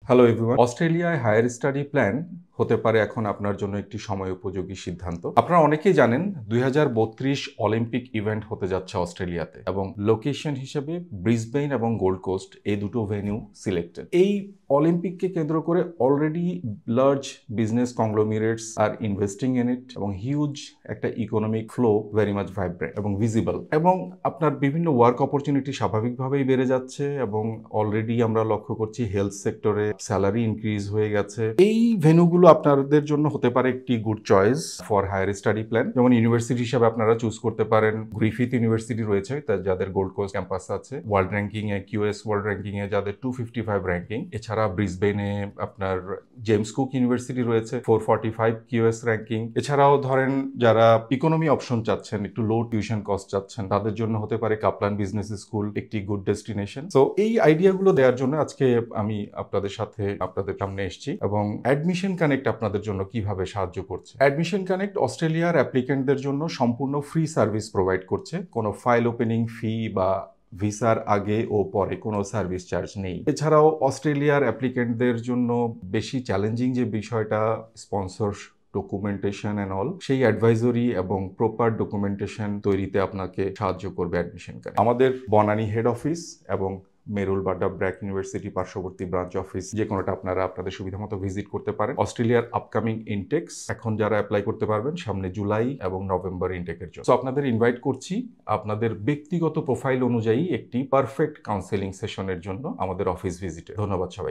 Hello everyone. অস্ট্রেলিয়ায় higher study plan হতে পারে এখন আপনার জন্য একটি সময় উপযোগী সিদ্ধান্ত। আপনারা অনেকেই জানেন 2032 অলিম্পিক ইভেন্ট হতে যাচ্ছে অস্ট্রেলিয়াতে এবং লোকেশন হিসেবে ব্রিসবেন এবং গোল্ড কোস্ট এই দুটো ভেন্যু সিলেক্টেড। এই অলিম্পিককে কেন্দ্র করে অলরেডি লার্জ বিজনেস কংগ্লোমিরেটস আর ইনভেস্টিং ইন ইট এবং হিউজ একটা economic flow very much vibrant এবং ভিজিবল, এবং আপনার বিভিন্ন ওয়ার্ক অপরচুনিটি স্বাভাবিকভাবেই বেড়ে যাচ্ছে এবং অলরেডি আমরা লক্ষ্য করছি হেলথ সেক্টরে স্যালারি ইনক্রিজ হয়ে গেছে। এই ভেন্যুগুলো আপনাদের জন্য হতে পারে একটি good choice for higher study plan. যেমন ইউনিভার্সিটি হিসেবে আপনারা চুজ করতে পারেন গ্রিফিথ ইউনিভার্সিটি রয়েছে, যাদের গোল্ড কোস্ট ক্যাম্পাস আছে, ওয়ার্ল্ড র্যাঙ্কিং এ কিউএস ওয়ার্ল্ড র্যাঙ্কিং এ যাদের 255 র্যাঙ্কিং। এছাড়া ব্রিসবেনে আপনার জেমস কুক ইউনিভার্সিটি রয়েছে 445 কিউএস র্যাঙ্কিং। এছাড়াও ধরেন যারা ইকোনমি অপশন চাচ্ছেন, একটু লো টিউশন কস্ট চাচ্ছেন, তাদের জন্য হতে পারে কাপলান বিজনেস স্কুল একটি গুড ডেস্টিনেশন। সো এই আইডিয়াগুলো দেওয়ার জন্য আজকে আমি আপনাদের সামনে এসেছি এবং অ্যাডমিশন কানেক্ট আপনাদের জন্য কিভাবে সাহায্য করছে। অ্যাডমিশন কানেক্ট অস্ট্রেলিয়ার অ্যাপ্লিকেন্টদের জন্য সম্পূর্ণ ফ্রি সার্ভিস প্রোভাইড করছে। কোনো ফাইল ওপেনিং ফি বা ভিসার আগে ও পরে কোনো সার্ভিস চার্জ নেই। এছাড়াও অস্ট্রেলিয়ার অ্যাপ্লিকেন্টদের জন্য বেশি চ্যালেঞ্জিং যে বিষয়টা স্পন্সর ডকুমেন্টেশন অ্যান্ড অল, সেই অ্যাডভাইজরি এবং প্রপার ডকুমেন্টেশন তৈরিতে আপনাকে সাহায্য করবে অ্যাডমিশন কানেক্ট। আমাদের বনানী হেড অফিস এবং মেরুল বাড্ডা ব্র্যাক ইউনিভার্সিটি পার্শ্ববর্তী ব্রাঞ্চ অফিস যে কোনোটা আপনারা আপনাদের সুবিধা মতো ভিজিট করতে পারেন। অস্ট্রেলিয়ার আপকামিং ইনটেক্স এখন যারা অ্যাপ্লাই করতে পারবেন সামনে জুলাই এবং নভেম্বর ইনটেকের জন্য। সো আপনাদের ইনভাইট করছি আপনাদের ব্যক্তিগত প্রোফাইল অনুযায়ী একটি পারফেক্ট কাউন্সেলিং সেশনের জন্য আমাদের অফিস ভিজিটে। ধন্যবাদ সবাই।